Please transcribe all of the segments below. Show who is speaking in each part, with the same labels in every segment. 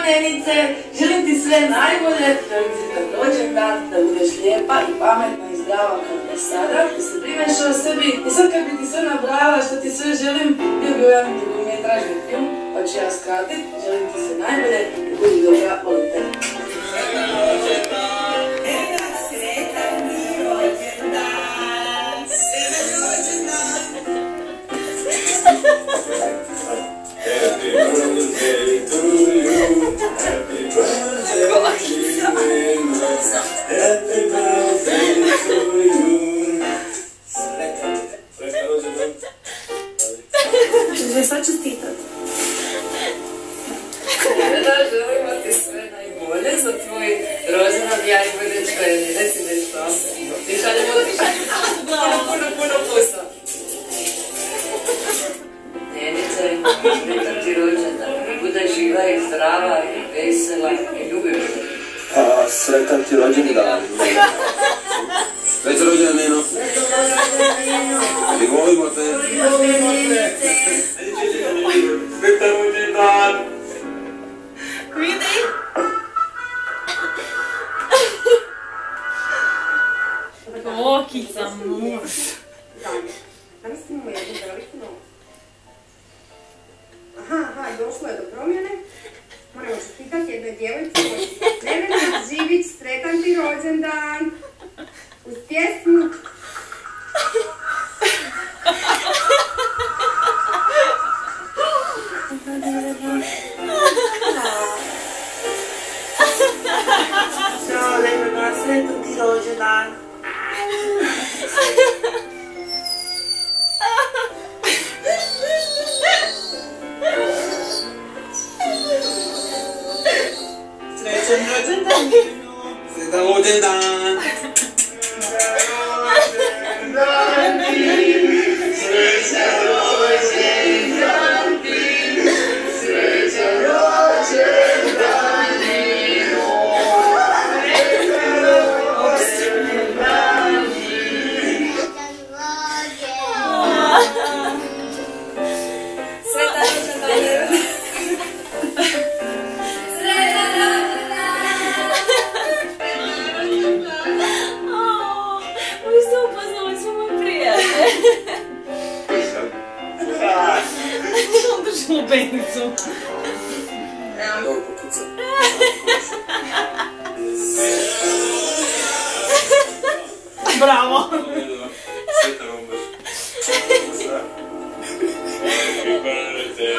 Speaker 1: Nenice, želim ti sve najbolje, želim ti kad rođendan, da budeš lijepa i pametna i zdrava kao do sada, da se brineš o sebi i sad kad bi ti sve nabrala što ti sve želim, bio bi ovaj dugometražni film, pa ću ja skratit, želim ti sve najbolje i budi dobra, volim te.
Speaker 2: Happy birthday to you, happy birthday to you, happy birthday to you. Sretan rođendan.
Speaker 3: Že sad čestitat.
Speaker 4: Da, želimo ti sve najbolje za tvoj rođendan, ja i moj dečko je, reci nešto. Ti šaljemo puno pusa. Nenice, sretan ti rođendan, bude živa i zdrava i vesela i ljubim.
Speaker 2: Sretan ti rođendan. Sretan rođendan, Neno. I volimo te. Sretan rođendan.
Speaker 3: Really? Kokica muž.
Speaker 5: Danas imamo jednu veliku novu. Aha, došlo je do promjene. Moramo čestitati jednoj djevojci. Nevena Živić, sretan ti rođendan. Uz pjesmu.
Speaker 1: Ćao, Nevena, sretan ti rođendan. Sretan rođendan.
Speaker 2: Sretan rođendan.
Speaker 3: Lupenicu.
Speaker 2: Evo kukuca.
Speaker 3: Bravo.
Speaker 2: Sretan rombaš. Happy birthday.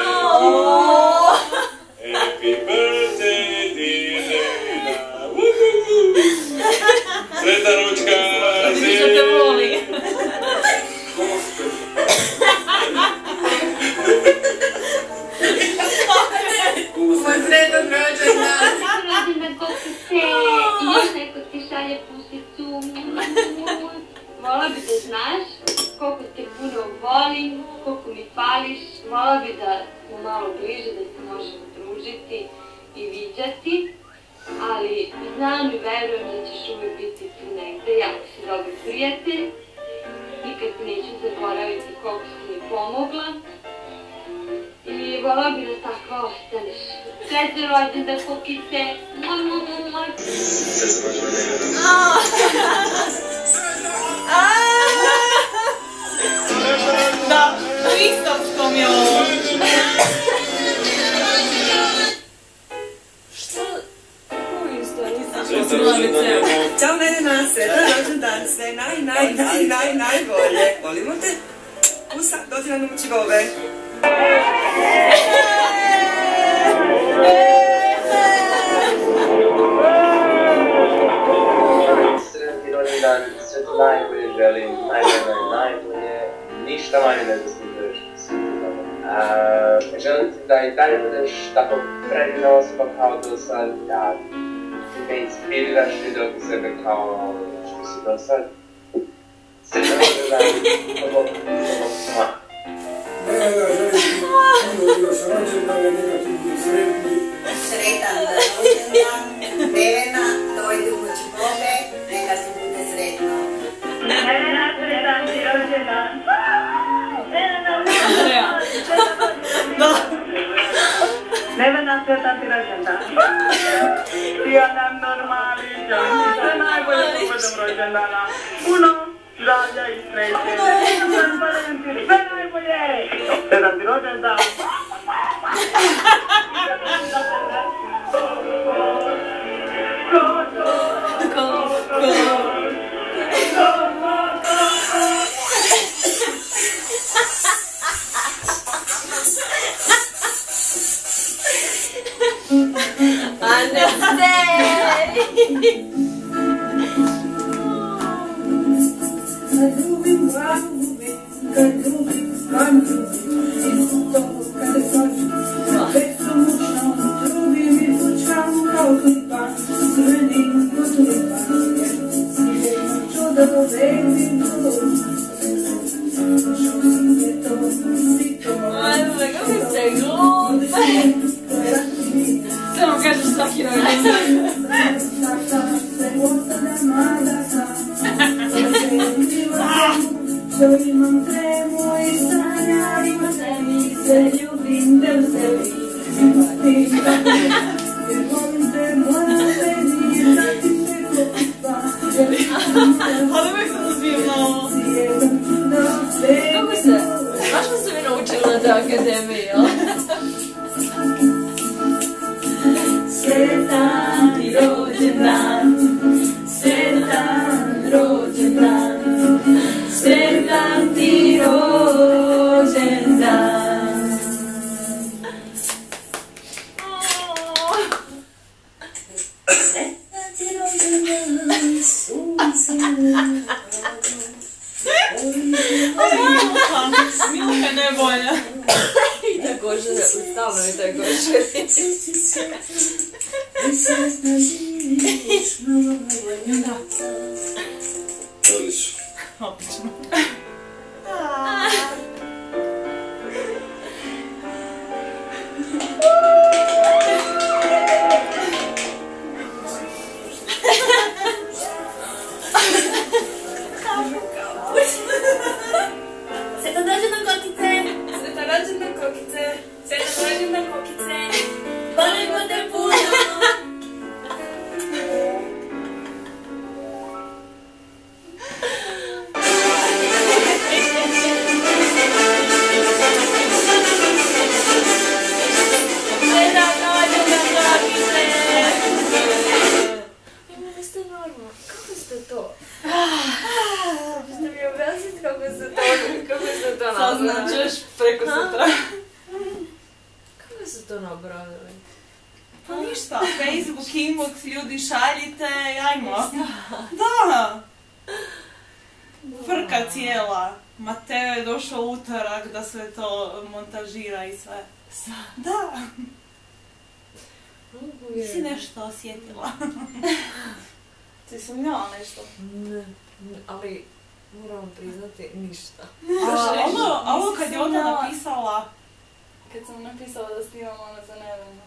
Speaker 2: Happy birthday, dear Nena. Sretan ručka.
Speaker 3: Što te voli.
Speaker 1: Moj sretan rođendan.
Speaker 6: Rođendan kokice i još neko ti šalje pusicu. Vola bi da znaš koliko te puno volim, koliko mi fališ. Vola bi da smo malo bliže, da se možemo družiti i viđati. Ali znam i verujem da ćeš uvijek biti tu negde, jako si dobar prijatelj. Nikad te neću zaboraviti koliko si mi pomogla. I volao bi da tako ostaneš. Srećan rođendan kokice.
Speaker 2: Sretan rođendan.
Speaker 3: Da, u istovskom je ovo. Što? Kako isto?
Speaker 2: Sretan rođendan.
Speaker 1: Ćao, Nevena, sretan rođendan, sve najbolje. Volimo te. Pusa, dođi na nući gobe.
Speaker 7: Sretan ti rođendan, sve to najbolje želim, najbolje, ništa manje ne zaslužuješ. Želim ti da i dalje budeš tako predivna osoba kao do sad, da me inspiriraš i da oko sebe kao što si do sad. Sretan rođendan,
Speaker 8: Sretan rođendan, Nevena, dojde u kući Bobe, neka ti bude sretno.
Speaker 6: Nevena, sretan ti rođendan.
Speaker 3: Da.
Speaker 9: Nevena, sretan ti rođendan. Htio nam normali, želim ti sve najbolje pogodom rođendana. Puno zdravlja i sreće. Želim ti sve najbolje. Sretan ti rođendan.
Speaker 3: Samo kažeš svaki rođendan.
Speaker 1: Imam tremu i sanjarima sebi, se ljubim te u sebi. Jer volim te, moram tebi, da ti se kopipa.
Speaker 3: Ali uvijek sam uzbivna ovo. Kako se? Znaš što sam mi naučila na te akademiji, jel?
Speaker 1: Sretan ti rođendan, sretan rođendan, sretan ti rođendan. Sretan ti rođendan, sunce
Speaker 3: Milka je najbolja.
Speaker 4: I tako žele, ustavno i tako žele.
Speaker 2: Odlično.
Speaker 3: Opično.
Speaker 4: Sretan rođendan kokice! Sretan rođendan kokice! Sretan rođendan kokice! Volimo te puno! Sretan rođendan kokice! Imali ste normalno, kako ste to? Možete mi objasniti kako ste to napravili?
Speaker 3: Saznačeš preko sutra.
Speaker 4: Kako ste to napravili?
Speaker 3: Pa ništa, Facebook, inbox, ljudi šaljite, ajmo. Da. Frka cijela. Mateo je došao utorak da sve to montažira i sve. Da. Si nešto osjetila. Ti sam imala nešto.
Speaker 4: Ne, ali moram priznati ništa.
Speaker 3: Ovo kad je ona napisala...
Speaker 10: Kad sam napisala da snimam ono za Nevenu.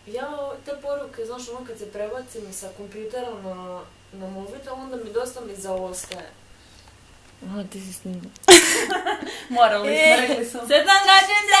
Speaker 4: Ja te poruke, znaš, ono kad se prebacim sa kompjutera na mobitel, onda mi dosta mi zaostaje. Aha, ti si snimala.
Speaker 3: Morali smo, rekli smo.
Speaker 4: Sretan rođendan!